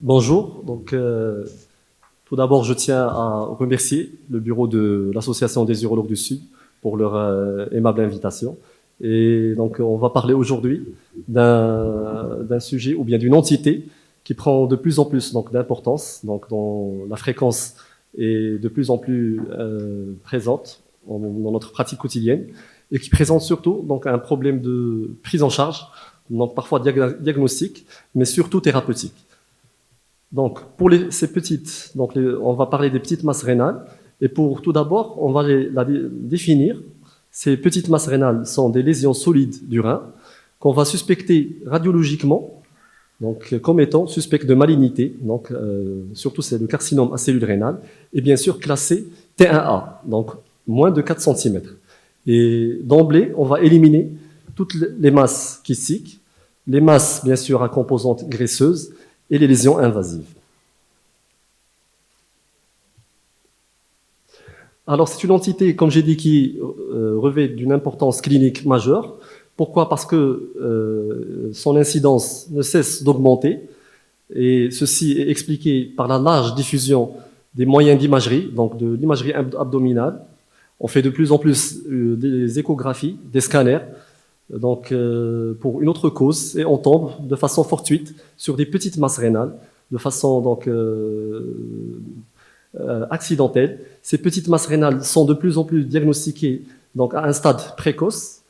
Bonjour. Tout d'abord, je tiens à remercier le bureau de l'Association des urologues du Sud pour leur aimable invitation. Et donc, on va parler aujourd'hui d'un sujet ou bien d'une entité qui prend de plus en plus d'importance, donc dont la fréquence est de plus en plus présente dans notre pratique quotidienne et qui présente surtout donc un problème de prise en charge, donc parfois diagnostique, mais surtout thérapeutique. Donc, pour ces petites, on va parler des petites masses rénales. Et pour tout d'abord, on va la définir. Ces petites masses rénales sont des lésions solides du rein qu'on va suspecter radiologiquement, donc comme étant suspect de malignité. Donc, surtout c'est le carcinome à cellules rénales, et bien sûr classé T1A, donc moins de 4 cm. Et d'emblée, on va éliminer toutes les masses kystiques, les masses bien sûr à composante graisseuse, et les lésions invasives. Alors, c'est une entité, comme j'ai dit, qui revêt d'une importance clinique majeure. Pourquoi? Parce que son incidence ne cesse d'augmenter, et ceci est expliqué par la large diffusion des moyens d'imagerie, donc de l'imagerie abdominale. On fait de plus en plus des échographies, des scanners, pour une autre cause, et on tombe de façon fortuite sur des petites masses rénales, de façon accidentelle. Ces petites masses rénales sont de plus en plus diagnostiquées à un stade précoce.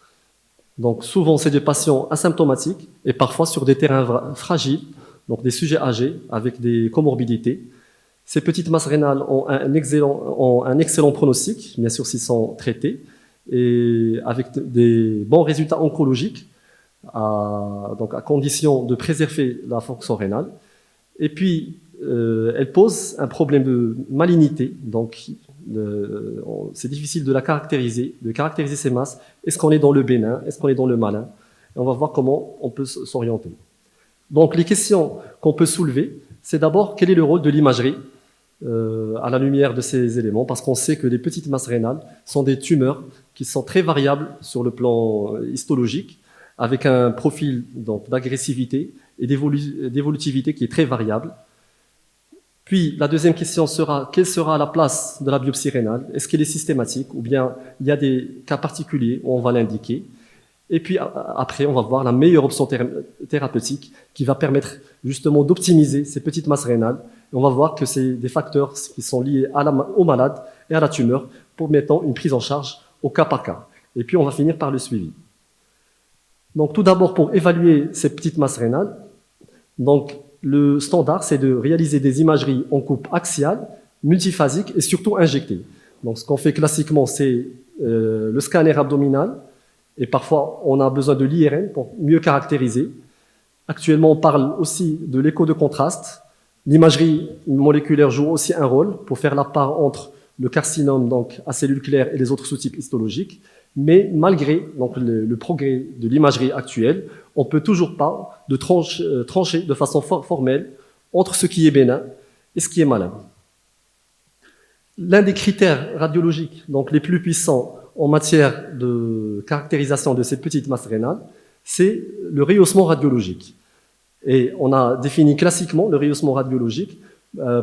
Donc souvent, c'est des patients asymptomatiques et parfois sur des terrains fragiles, donc des sujets âgés avec des comorbidités. Ces petites masses rénales ont un excellent pronostic, bien sûr s'ils sont traités, et avec des bons résultats oncologiques, à condition de préserver la fonction rénale. Et puis, elle pose un problème de malignité, donc c'est difficile de caractériser ces masses. Est-ce qu'on est dans le bénin? Est-ce qu'on est dans le malin? Et on va voir comment on peut s'orienter. Donc, les questions qu'on peut soulever, c'est d'abord quel est le rôle de l'imagerie à la lumière de ces éléments, parce qu'on sait que les petites masses rénales sont des tumeurs qui sont très variables sur le plan histologique, avec un profil d'agressivité et d'évolutivité qui est très variable. Puis la deuxième question sera, quelle sera la place de la biopsie rénale? Est-ce qu'elle est systématique ou bien il y a des cas particuliers où on va l'indiquer? Et puis après, on va voir la meilleure option thérapeutique qui va permettre justement d'optimiser ces petites masses rénales. Et on va voir que c'est des facteurs qui sont liés au malade et à la tumeur pour mettre une prise en charge au cas par cas. Et puis on va finir par le suivi. Donc tout d'abord, pour évaluer ces petites masses rénales, donc le standard, c'est de réaliser des imageries en coupe axiale, multiphasique et surtout injectée. Donc ce qu'on fait classiquement, c'est le scanner abdominal, et parfois on a besoin de l'IRM pour mieux caractériser. Actuellement, on parle aussi de l'écho de contraste. L'imagerie moléculaire joue aussi un rôle pour faire la part entre le carcinome à cellules claires et les autres sous-types histologiques. Mais malgré le progrès de l'imagerie actuelle, on ne peut toujours pas trancher de façon formelle entre ce qui est bénin et ce qui est malin. L'un des critères radiologiques les plus puissants en matière de caractérisation de ces petites masses rénales, c'est le rehaussement radiologique. Et on a défini classiquement le rehaussement radiologique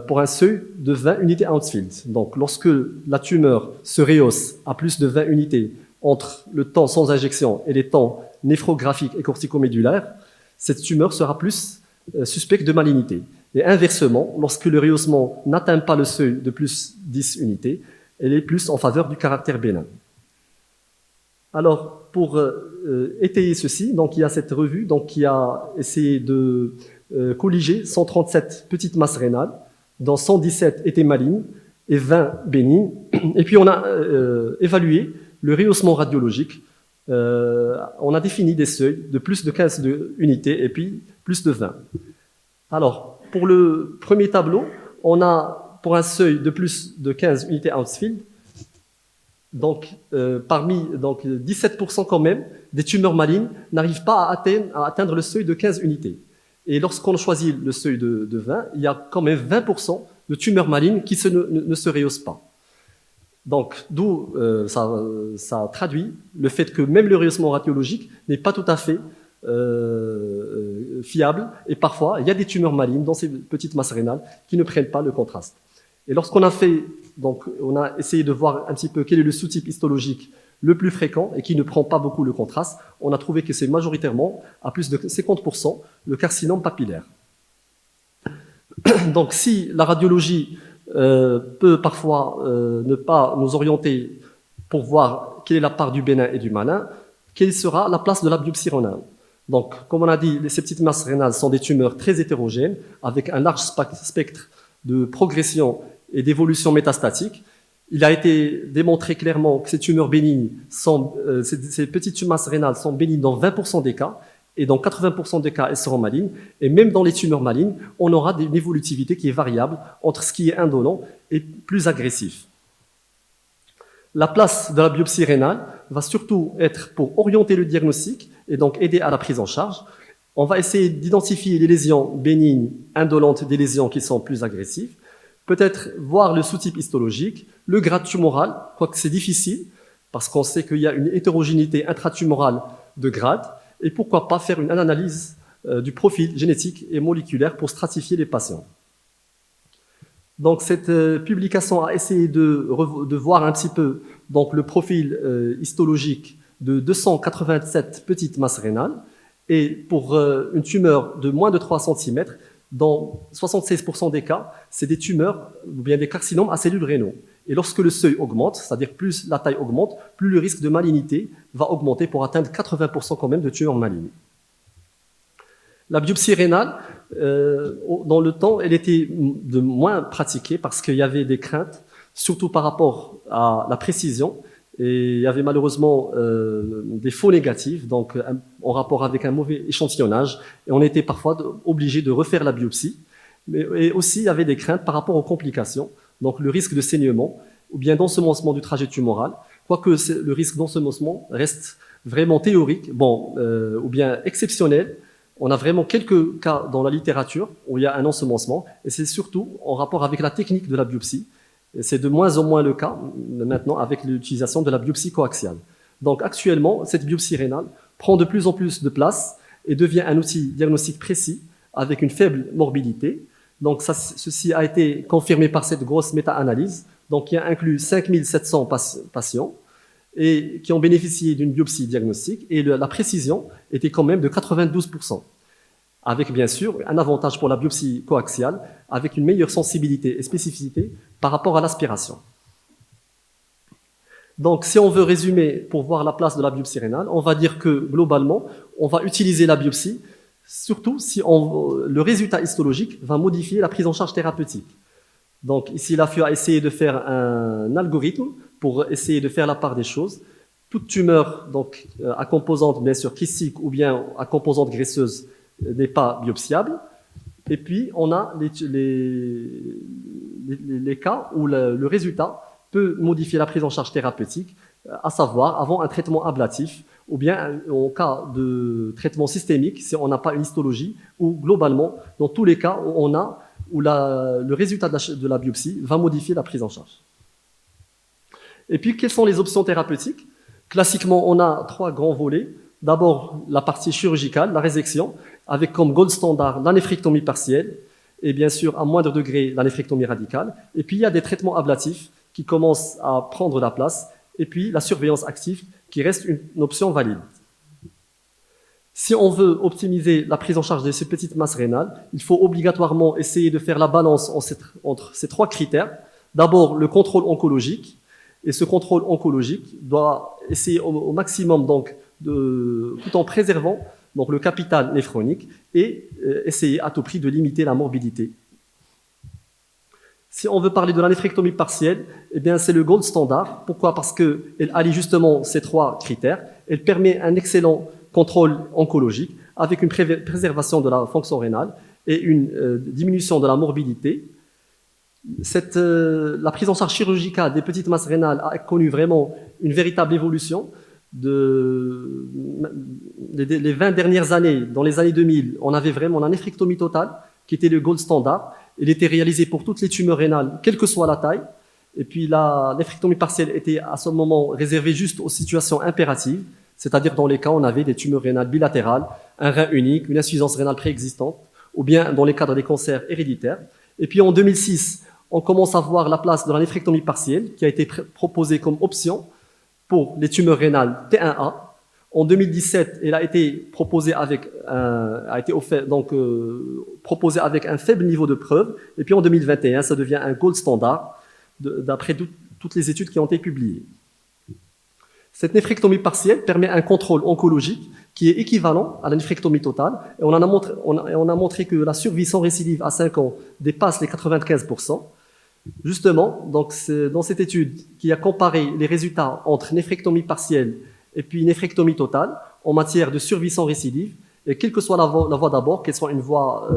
pour un seuil de 20 unités Hounsfield. Donc, lorsque la tumeur se rehausse à plus de 20 unités entre le temps sans injection et les temps néphrographiques et corticomédulaires, cette tumeur sera plus suspecte de malignité. Et inversement, lorsque le rehaussement n'atteint pas le seuil de plus 10 unités, elle est plus en faveur du caractère bénin. Alors, pour étayer ceci, il y a cette revue qui a essayé de colliger 137 petites masses rénales, dont 117 étaient malignes et 20 bénignes. Et puis, on a évalué le rehaussement radiologique. On a défini des seuils de plus de 15 unités et puis plus de 20. Alors, pour le premier tableau, on a pour un seuil de plus de 15 unités Hounsfield, parmi 17% quand même des tumeurs malignes n'arrivent pas à atteindre le seuil de 15 unités. Et lorsqu'on choisit le seuil de 20, il y a quand même 20% de tumeurs malignes qui ne se rehaussent pas. Donc, d'où ça traduit le fait que même le rehaussement radiologique n'est pas tout à fait fiable. Et parfois, il y a des tumeurs malignes dans ces petites masses rénales qui ne prennent pas le contraste. Et lorsqu'on a fait, donc, on a essayé de voir un petit peu quel est le sous-type histologique le plus fréquent et qui ne prend pas beaucoup le contraste, on a trouvé que c'est majoritairement, à plus de 50%, le carcinome papillaire. Donc, si la radiologie peut parfois ne pas nous orienter pour voir quelle est la part du bénin et du malin, quelle sera la place de la biopsie rénale. Donc, comme on a dit, ces petites masses rénales sont des tumeurs très hétérogènes, avec un large spectre de progression et d'évolution métastatique. Il a été démontré clairement que ces tumeurs bénignes ces petites masses rénales sont bénignes dans 20% des cas, et dans 80% des cas, elles seront malignes. Et même dans les tumeurs malignes, on aura une évolutivité qui est variable entre ce qui est indolent et plus agressif. La place de la biopsie rénale va surtout être pour orienter le diagnostic et donc aider à la prise en charge. On va essayer d'identifier les lésions bénignes, indolentes, des lésions qui sont plus agressives. Peut-être voir le sous-type histologique, le grade tumoral, quoique c'est difficile, parce qu'on sait qu'il y a une hétérogénéité intratumorale de grade, et pourquoi pas faire une analyse du profil génétique et moléculaire pour stratifier les patients. Donc cette publication a essayé de voir un petit peu donc, le profil histologique de 287 petites masses rénales, et pour une tumeur de moins de 3 cm, dans 76% des cas, c'est des tumeurs ou bien des carcinomes à cellules rénaux. Et lorsque le seuil augmente, c'est-à-dire plus la taille augmente, plus le risque de malignité va augmenter pour atteindre 80% quand même de tumeurs malignes. La biopsie rénale, dans le temps, elle était de moins pratiquée parce qu'il y avait des craintes, surtout par rapport à la précision. Et il y avait malheureusement des faux négatifs, donc en rapport avec un mauvais échantillonnage, et on était parfois obligé de refaire la biopsie. Et aussi, il y avait des craintes par rapport aux complications, donc le risque de saignement ou bien d'ensemencement du trajet tumoral, quoique le risque d'ensemencement reste vraiment théorique, ou bien exceptionnel. On a vraiment quelques cas dans la littérature où il y a un ensemencement, et c'est surtout en rapport avec la technique de la biopsie. C'est de moins en moins le cas maintenant avec l'utilisation de la biopsie coaxiale. Donc actuellement, cette biopsie rénale prend de plus en plus de place et devient un outil diagnostique précis avec une faible morbidité. Donc ceci a été confirmé par cette grosse méta-analyse, donc qui a inclus 5700 patients et qui ont bénéficié d'une biopsie diagnostique, et la précision était quand même de 92%. Avec bien sûr un avantage pour la biopsie coaxiale, avec une meilleure sensibilité et spécificité par rapport à l'aspiration. Donc, si on veut résumer pour voir la place de la biopsie rénale, on va dire que globalement, on va utiliser la biopsie, surtout si le résultat histologique va modifier la prise en charge thérapeutique. Donc, ici, la FUE a essayé de faire un algorithme pour essayer de faire la part des choses. Toute tumeur donc, à composante, bien sûr, kystique ou bien à composante graisseuse n'est pas biopsiable. Et puis, on a les cas où le résultat peut modifier la prise en charge thérapeutique, à savoir avant un traitement ablatif, ou bien en cas de traitement systémique, si on n'a pas une histologie, ou globalement, dans tous les cas où le résultat de la biopsie va modifier la prise en charge. Et puis, quelles sont les options thérapeutiques? Classiquement, on a 3 grands volets. D'abord, la partie chirurgicale, la résection, avec comme gold standard la néphrectomie partielle, et bien sûr, à moindre degré, la néphrectomie radicale. Et puis, il y a des traitements ablatifs qui commencent à prendre la place, et puis la surveillance active qui reste une option valide. Si on veut optimiser la prise en charge de ces petites masses rénales, il faut obligatoirement essayer de faire la balance entre ces 3 critères. D'abord, le contrôle oncologique, et ce contrôle oncologique doit essayer au maximum, donc, tout en préservant donc, le capital néphronique, et essayer à tout prix de limiter la morbidité. Si on veut parler de la néphrectomie partielle, eh bien c'est le gold standard. Pourquoi? Parce qu'elle allie justement ces 3 critères. Elle permet un excellent contrôle oncologique avec une préservation de la fonction rénale et une diminution de la morbidité. La prise en charge chirurgicale des petites masses rénales a connu vraiment une véritable évolution. Les 20 dernières années, dans les années 2000, on avait vraiment la néphrectomie totale, qui était le gold standard. Elle était réalisée pour toutes les tumeurs rénales, quelle que soit la taille. Et puis la néphrectomie partielle était à ce moment réservée juste aux situations impératives, c'est-à-dire dans les cas où on avait des tumeurs rénales bilatérales, un rein unique, une insuffisance rénale préexistante, ou bien dans les cadres des cancers héréditaires. Et puis en 2006, on commence à voir la place de la néphrectomie partielle qui a été proposée comme option pour les tumeurs rénales T1A. En 2017, elle a été proposée avec proposée avec un faible niveau de preuve. Et puis en 2021, ça devient un gold standard d'après toutes les études qui ont été publiées. Cette néphrectomie partielle permet un contrôle oncologique qui est équivalent à la néphrectomie totale. Et on a montré que la survie sans récidive à 5 ans dépasse les 95%. Justement, donc c'est dans cette étude qui a comparé les résultats entre néphrectomie partielle et puis néphrectomie totale en matière de survie sans récidive, et quelle que soit la voie d'abord, qu'elle soit une voie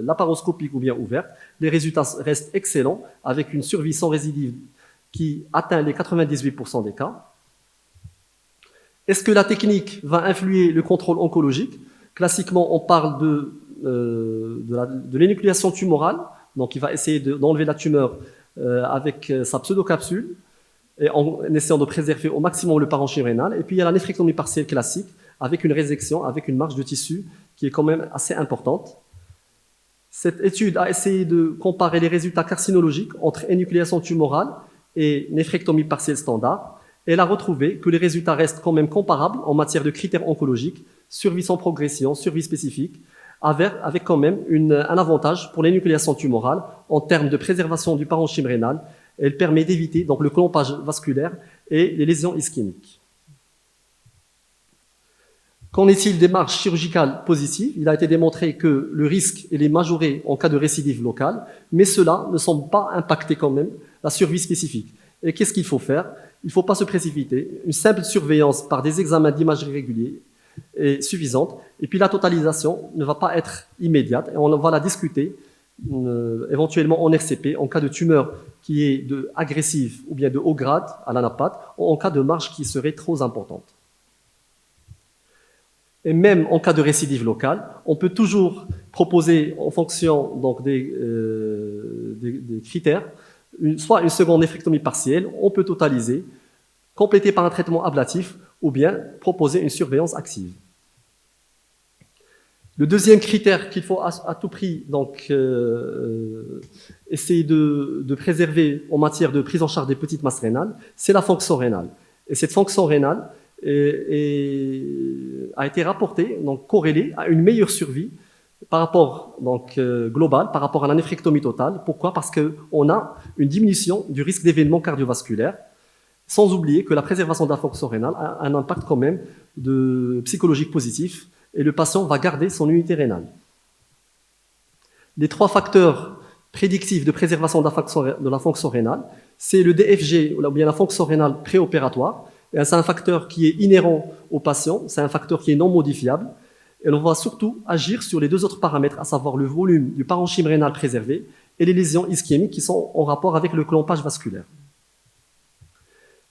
laparoscopique ou bien ouverte, les résultats restent excellents avec une survie sans récidive qui atteint les 98% des cas. Est-ce que la technique va influer le contrôle oncologique? Classiquement, on parle de l'énucléation tumorale, donc il va essayer d'enlever la tumeur avec sa pseudocapsule, et en essayant de préserver au maximum le parenchyme rénal. Et puis il y a la néphrectomie partielle classique, avec une résection, avec une marge de tissu qui est quand même assez importante. Cette étude a essayé de comparer les résultats carcinologiques entre énucléation tumorale et néphrectomie partielle standard. Elle a retrouvé que les résultats restent quand même comparables en matière de critères oncologiques, survie sans progression, survie spécifique, avec quand même un avantage pour l'énucléation tumorale en termes de préservation du parenchyme rénal. Elle permet d'éviter donc le clompage vasculaire et les lésions ischémiques. Qu'en est-il des marges chirurgicales positives? Il a été démontré que le risque est majoré en cas de récidive locale, mais cela ne semble pas impacter quand même la survie spécifique. Et qu'est-ce qu'il faut faire? Il ne faut pas se précipiter. Une simple surveillance par des examens d'imagerie réguliers est suffisante. Et puis la totalisation ne va pas être immédiate et on va la discuter éventuellement en RCP en cas de tumeur qui est agressive ou bien de haut grade à l'anapathe ou en cas de marge qui serait trop importante. Et même en cas de récidive locale, on peut toujours proposer en fonction donc, des critères soit une seconde néphrectomie partielle, on peut totaliser, compléter par un traitement ablatif ou bien proposer une surveillance active. Le deuxième critère qu'il faut à tout prix donc, essayer de préserver en matière de prise en charge des petites masses rénales, c'est la fonction rénale. Et cette fonction rénale a été rapportée, donc corrélée à une meilleure survie par rapport donc, global, par rapport à la néphrectomie totale. Pourquoi? Parce qu'on a une diminution du risque d'événements cardiovasculaires, sans oublier que la préservation de la fonction rénale a un impact quand même psychologique positif, et le patient va garder son unité rénale. Les 3 facteurs prédictifs de préservation de la fonction rénale, c'est le DFG, ou bien la fonction rénale préopératoire. C'est un facteur qui est inhérent au patient, c'est un facteur qui est non modifiable. Et on va surtout agir sur les 2 autres paramètres, à savoir le volume du parenchyme rénal préservé et les lésions ischémiques qui sont en rapport avec le clompage vasculaire.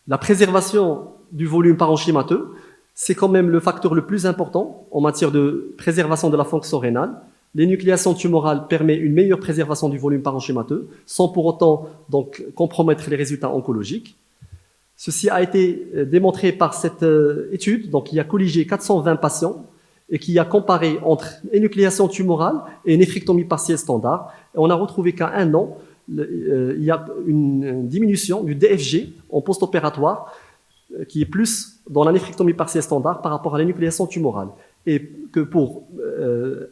La préservation du volume parenchymateux, c'est quand même le facteur le plus important en matière de préservation de la fonction rénale. L'énucléation tumorale permet une meilleure préservation du volume parenchymateux, sans pour autant donc, compromettre les résultats oncologiques. Ceci a été démontré par cette étude, donc il a colligé 420 patients et qui a comparé entre énucléation tumorale et néphrectomie partielle standard. Et on a retrouvé qu'à 1 an, il y a une diminution du DFG en post-opératoire qui est plus dans la néphrectomie partielle standard par rapport à l'énucléation tumorale. Et que pour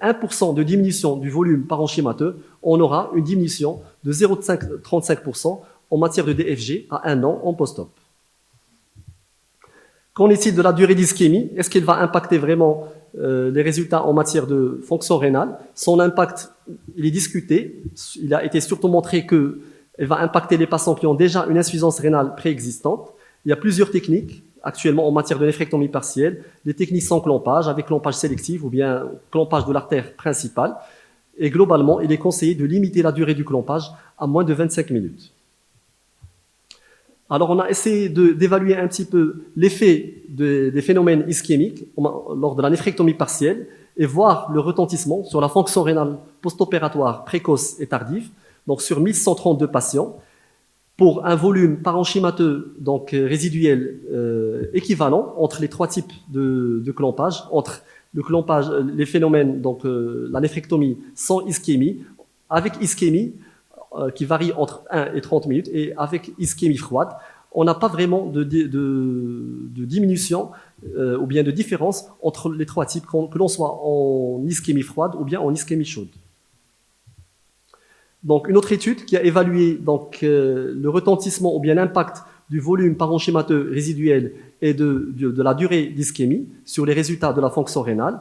1% de diminution du volume parenchymateux, on aura une diminution de 0,35% en matière de DFG à 1 an en post-op. Qu'en est-il de la durée d'ischémie? Est-ce qu'elle va impacter vraiment les résultats en matière de fonction rénale? Son impact, il est discuté. Il a été surtout montré qu'elle va impacter les patients qui ont déjà une insuffisance rénale préexistante. Il y a plusieurs techniques actuellement en matière de néphrectomie partielle. Les techniques sans clompage, avec clompage sélectif ou bien clompage de l'artère principale. Et globalement, il est conseillé de limiter la durée du clompage à moins de 25 minutes. Alors, on a essayé d'évaluer un petit peu l'effet des phénomènes ischémiques lors de la néphrectomie partielle et voir le retentissement sur la fonction rénale post-opératoire précoce et tardive, donc sur 1132 patients. pour un volume parenchymateux donc résiduel équivalent entre les trois types de clampage, entre le clampage, les phénomènes, donc la néphrectomie sans ischémie, avec ischémie, qui varie entre 1 et 30 minutes, et avec ischémie froide, on n'a pas vraiment de diminution ou bien de différence entre les trois types, que l'on soit en ischémie froide ou bien en ischémie chaude. Donc, une autre étude qui a évalué donc, le retentissement ou bien l'impact du volume parenchymateux résiduel et de la durée d'ischémie sur les résultats de la fonction rénale.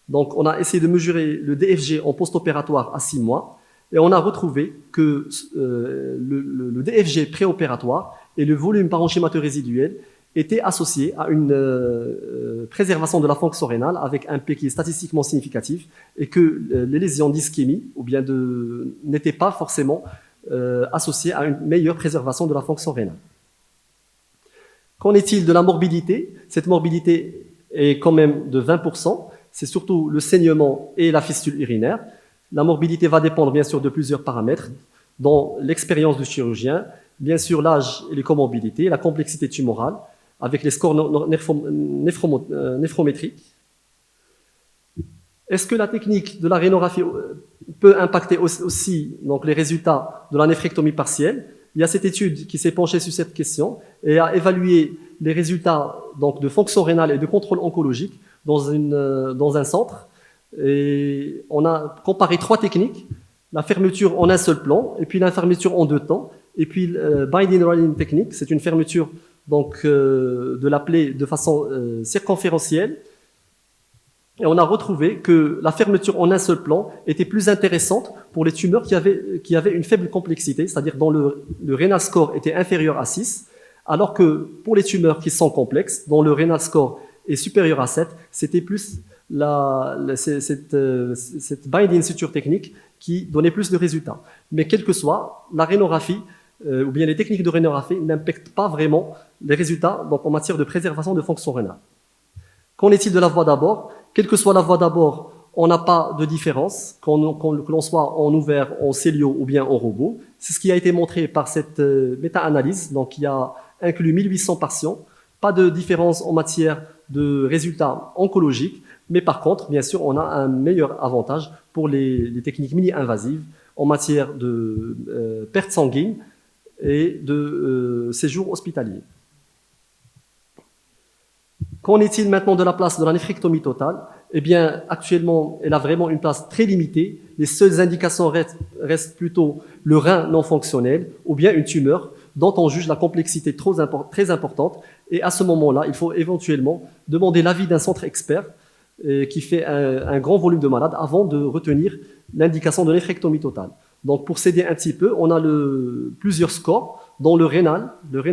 Donc, on a essayé de mesurer le DFG en post-opératoire à 6 mois et on a retrouvé que le DFG préopératoire et le volume parenchymateux résiduel étaient associés à une préservation de la fonction rénale avec un P qui est statistiquement significatif et que les lésions d'ischémie ou bien n'étaient pas forcément associées à une meilleure préservation de la fonction rénale. Qu'en est-il de la morbidité? Cette morbidité est quand même de 20%. C'est surtout le saignement et la fistule urinaire. La morbidité va dépendre bien sûr de plusieurs paramètres, dont l'expérience du chirurgien, bien sûr l'âge et les comorbidités, la complexité tumorale, avec les scores néphrométriques. Est-ce que la technique de la rhénographie peut impacter aussi donc, les résultats de la néphrectomie partielle? Il y a cette étude qui s'est penchée sur cette question et a évalué les résultats donc, de fonction rénale et de contrôle oncologique dans un centre. Et on a comparé 3 techniques, la fermeture en un seul plan, et puis la fermeture en 2 temps, et puis binding rolling technique, c'est une fermeture donc, de la plaie de façon circonférentielle. Et on a retrouvé que la fermeture en un seul plan était plus intéressante pour les tumeurs qui avaient une faible complexité, c'est-à-dire dont le renal score était inférieur à 6, alors que pour les tumeurs qui sont complexes, dont le renal score est supérieur à 7, c'était plus cette binding suture technique qui donnait plus de résultats. Mais quel que soit, la rhénographie ou bien les techniques de rhénographie n'impactent pas vraiment les résultats donc, en matière de préservation de fonction rénale. Qu'en est-il de la voie d'abord? Quelle que soit la voie d'abord, on n'a pas de différence, que l'on soit en ouvert, en cellio ou bien en robot. C'est ce qui a été montré par cette méta-analyse, donc qui a inclus 1800 patients. Pas de différence en matière de résultats oncologiques, mais par contre, bien sûr, on a un meilleur avantage pour les techniques mini-invasives en matière de perte sanguine et de séjour hospitalier. Qu'en est-il maintenant de la place de la néphrectomie totale? Eh bien, actuellement, elle a vraiment une place très limitée. Les seules indications restent plutôt le rein non fonctionnel ou bien une tumeur dont on juge la complexité très importante. Et à ce moment-là, il faut éventuellement demander l'avis d'un centre expert qui fait un grand volume de malades avant de retenir l'indication de néphrectomie totale. Donc, pour s'aider un petit peu, on a plusieurs scores, dont le renal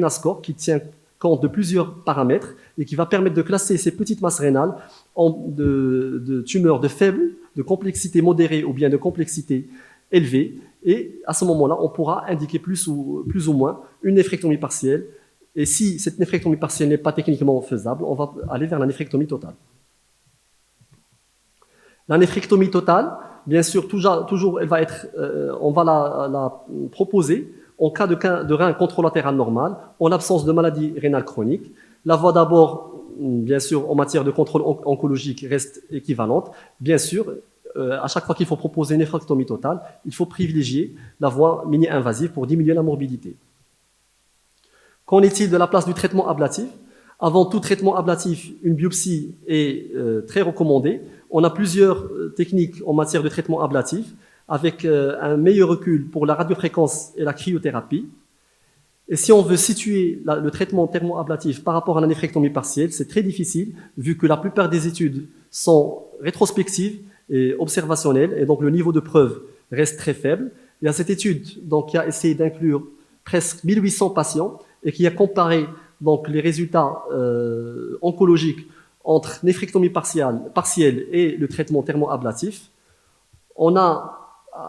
score, qui tient compte de plusieurs paramètres et qui va permettre de classer ces petites masses rénales de tumeurs de complexité modérée ou bien de complexité élevée. Et à ce moment-là, on pourra indiquer plus ou moins une néphrectomie partielle. Et si cette néphrectomie partielle n'est pas techniquement faisable, on va aller vers la néphrectomie totale. La néphrectomie totale, bien sûr, toujours elle va être, on va la proposer en cas de rein contralatéral normal, en absence de maladie rénale chronique. La voie d'abord, bien sûr, en matière de contrôle oncologique reste équivalente. Bien sûr, à chaque fois qu'il faut proposer une néphrectomie totale, il faut privilégier la voie mini-invasive pour diminuer la morbidité. Qu'en est-il de la place du traitement ablatif? Avant tout traitement ablatif, une biopsie est très recommandée. On a plusieurs techniques en matière de traitement ablatif, avec un meilleur recul pour la radiofréquence et la cryothérapie. Et si on veut situer le traitement thermoablatif par rapport à la néphrectomie partielle, c'est très difficile, vu que la plupart des études sont rétrospectives et observationnelles, et donc le niveau de preuve reste très faible. Il y a cette étude donc, qui a essayé d'inclure presque 1800 patients et qui a comparé donc, les résultats oncologiques entre néphrectomie partielle et le traitement thermoablatif. On a,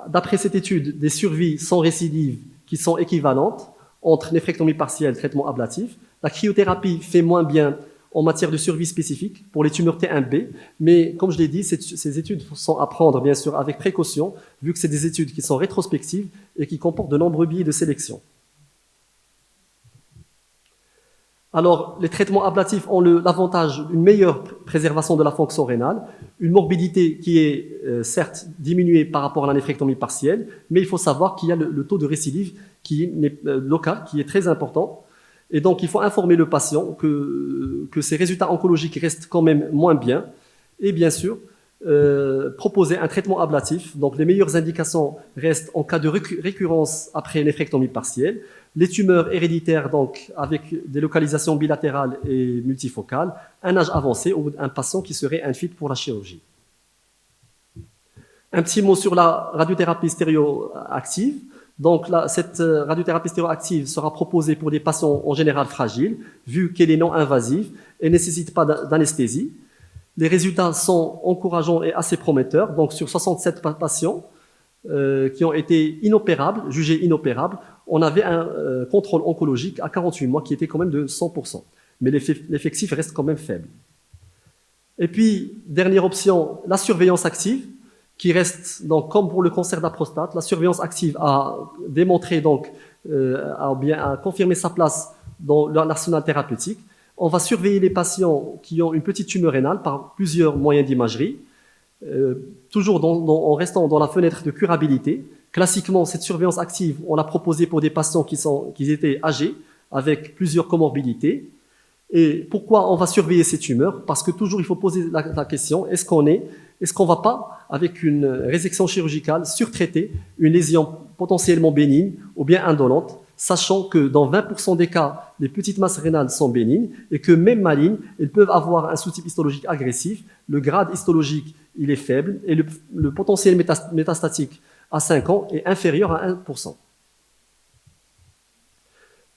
d'après cette étude, des survies sans récidive qui sont équivalentes entre néphrectomie partielle et traitement ablatif. La cryothérapie fait moins bien en matière de survie spécifique pour les tumeurs T1B, mais comme je l'ai dit, ces études sont à prendre bien sûr avec précaution, vu que c'est des études qui sont rétrospectives et qui comportent de nombreux biais de sélection. Alors, les traitements ablatifs ont l'avantage d'une meilleure préservation de la fonction rénale, une morbidité qui est certes diminuée par rapport à la néphrectomie partielle, mais il faut savoir qu'il y a le taux de récidive qui est local, qui est très important. Et donc, il faut informer le patient que ses résultats oncologiques restent quand même moins bien. Et bien sûr, proposer un traitement ablatif. Donc, les meilleures indications restent en cas de récurrence après néphrectomie partielle. Les tumeurs héréditaires, donc, avec des localisations bilatérales et multifocales, un âge avancé ou un patient qui serait unfit pour la chirurgie. Un petit mot sur la radiothérapie stéréoactive. Donc, cette radiothérapie stéréoactive sera proposée pour des patients en général fragiles, vu qu'elle est non invasive et ne nécessite pas d'anesthésie. Les résultats sont encourageants et assez prometteurs. Donc, sur 67 patients qui ont été inopérables, jugés inopérables, on avait un contrôle oncologique à 48 mois qui était quand même de 100%. Mais l'effectif reste quand même faible. Et puis, dernière option, la surveillance active, qui reste, donc, comme pour le cancer de la prostate, la surveillance active a démontré, donc, a confirmé sa place dans l'arsenal thérapeutique. On va surveiller les patients qui ont une petite tumeur rénale par plusieurs moyens d'imagerie, toujours en restant dans la fenêtre de curabilité. Classiquement, cette surveillance active, on l'a proposée pour des patients qui étaient âgés, avec plusieurs comorbidités. Et pourquoi on va surveiller ces tumeurs? Parce que toujours, il faut poser la question, est-ce qu'on ne va pas, avec une résection chirurgicale, surtraiter une lésion potentiellement bénigne ou bien indolente, sachant que dans 20% des cas, les petites masses rénales sont bénignes et que même malignes, elles peuvent avoir un sous-type histologique agressif, le grade histologique, il est faible et le potentiel métastatique à 5 ans est inférieur à 1%.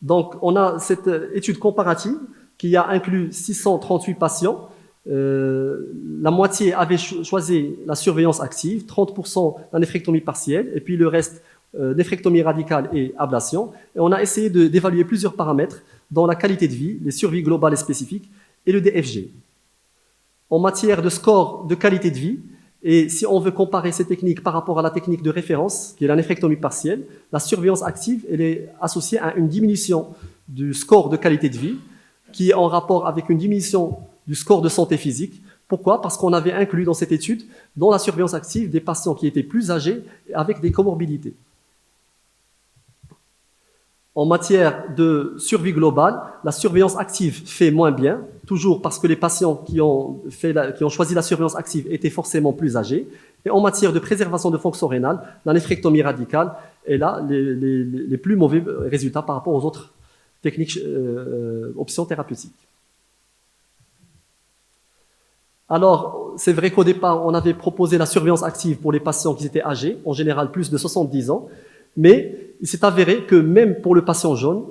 Donc, on a cette étude comparative qui a inclus 638 patients. La moitié avait choisi la surveillance active, 30% la néphrectomie partielle, et puis le reste, néphrectomie radicale et ablation. Et on a essayé d'évaluer plusieurs paramètres dans la qualité de vie, les survies globales et spécifiques, et le DFG. En matière de score de qualité de vie, et si on veut comparer ces techniques par rapport à la technique de référence, qui est la néphrectomie partielle, la surveillance active, elle est associée à une diminution du score de qualité de vie, qui est en rapport avec une diminution du score de santé physique. Pourquoi? Parce qu'on avait inclus dans cette étude, dans la surveillance active, des patients qui étaient plus âgés avec des comorbidités. En matière de survie globale, la surveillance active fait moins bien, toujours parce que les patients qui ont choisi la surveillance active étaient forcément plus âgés. Et en matière de préservation de fonction rénale, la néphrectomie radicale est là les plus mauvais résultats par rapport aux autres techniques, options thérapeutiques. Alors, c'est vrai qu'au départ, on avait proposé la surveillance active pour les patients qui étaient âgés, en général plus de 70 ans, mais il s'est avéré que même pour le patient jeune,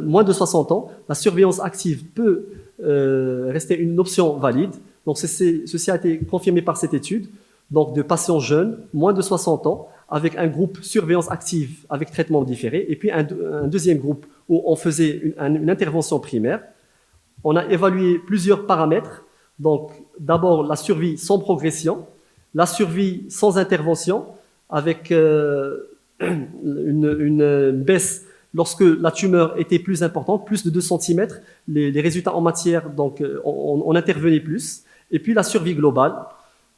moins de 60 ans, la surveillance active peut rester une option valide. Donc, ceci a été confirmé par cette étude, donc de patients jeunes, moins de 60 ans, avec un groupe surveillance active avec traitement différé, et puis un deuxième groupe où on faisait une intervention primaire. On a évalué plusieurs paramètres. Donc, d'abord, la survie sans progression, la survie sans intervention, avec une baisse lorsque la tumeur était plus importante, plus de 2 cm, les résultats en matière, donc on intervenait plus. Et puis la survie globale,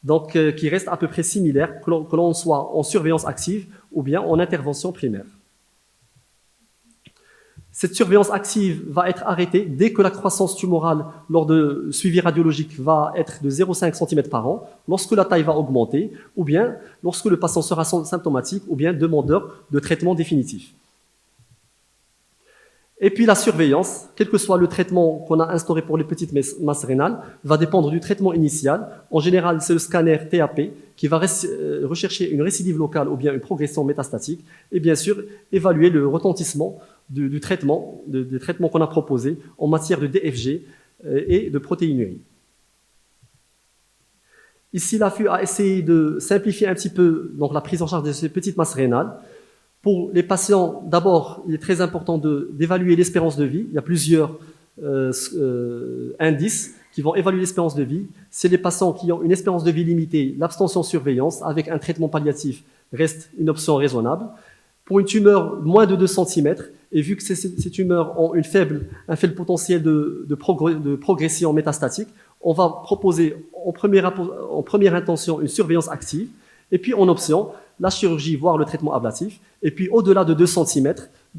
donc qui reste à peu près similaire, que l'on soit en surveillance active ou bien en intervention primaire. Cette surveillance active va être arrêtée dès que la croissance tumorale lors de suivi radiologique va être de 0,5 cm par an, lorsque la taille va augmenter, ou bien lorsque le patient sera symptomatique, ou bien demandeur de traitement définitif. Et puis la surveillance, quel que soit le traitement qu'on a instauré pour les petites masses rénales, va dépendre du traitement initial. En général, c'est le scanner TAP qui va rechercher une récidive locale ou bien une progression métastatique, et bien sûr évaluer le retentissement des traitements qu'on a proposés en matière de DFG et de protéinurie. Ici, l'AFU a essayé de simplifier un petit peu donc, la prise en charge de ces petites masses rénales. Pour les patients, d'abord, il est très important d'évaluer l'espérance de vie. Il y a plusieurs indices qui vont évaluer l'espérance de vie. C'est les patients qui ont une espérance de vie limitée, l'abstention-surveillance avec un traitement palliatif reste une option raisonnable. Pour une tumeur moins de 2 cm, et vu que ces tumeurs ont un faible potentiel de progression métastatique, on va proposer en première intention une surveillance active, et puis en option, la chirurgie, voire le traitement ablatif. Et puis au-delà de 2 cm,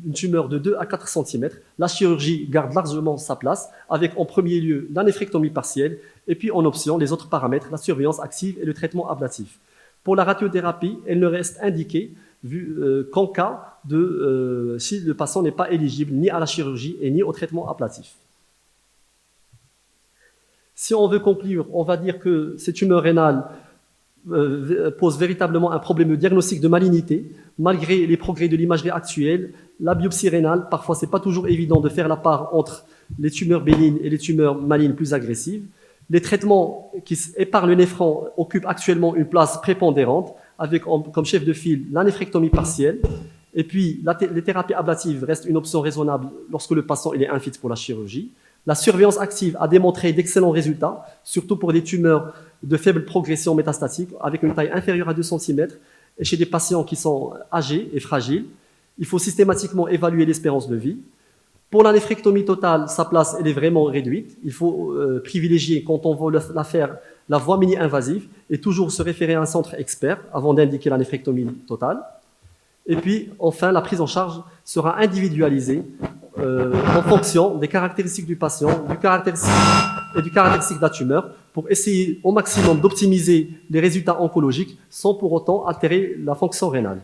une tumeur de 2 à 4 cm, la chirurgie garde largement sa place, avec en premier lieu la néphrectomie partielle, et puis en option les autres paramètres, la surveillance active et le traitement ablatif. Pour la radiothérapie, elle ne reste indiquée qu'en cas si le patient n'est pas éligible ni à la chirurgie et ni au traitement ablatif. Si on veut conclure, on va dire que ces tumeurs rénales posent véritablement un problème de diagnostic de malignité, malgré les progrès de l'imagerie actuelle. La biopsie rénale, parfois, ce n'est pas toujours évident de faire la part entre les tumeurs bénignes et les tumeurs malignes plus agressives. Les traitements qui épargnent le néphron occupent actuellement une place prépondérante, avec comme chef de file la néphrectomie partielle. Et puis, les thérapies ablatives restent une option raisonnable lorsque le patient est infit pour la chirurgie. La surveillance active a démontré d'excellents résultats, surtout pour des tumeurs de faible progression métastatique, avec une taille inférieure à 2 cm, et chez des patients qui sont âgés et fragiles. Il faut systématiquement évaluer l'espérance de vie. Pour la néphrectomie totale, sa place elle est vraiment réduite. Il faut privilégier, quand on veut la faire, la voie mini-invasive et toujours se référer à un centre expert avant d'indiquer la néphrectomie totale. Et puis, enfin, la prise en charge sera individualisée en fonction des caractéristiques du patient, du caractéristique de la tumeur, pour essayer au maximum d'optimiser les résultats oncologiques sans pour autant altérer la fonction rénale.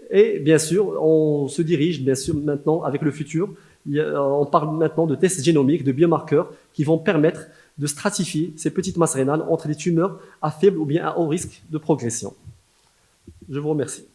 Et bien sûr, on se dirige bien sûr maintenant avec le futur. On parle maintenant de tests génomiques, de biomarqueurs qui vont permettre de stratifier ces petites masses rénales entre des tumeurs à faible ou bien à haut risque de progression. Je vous remercie.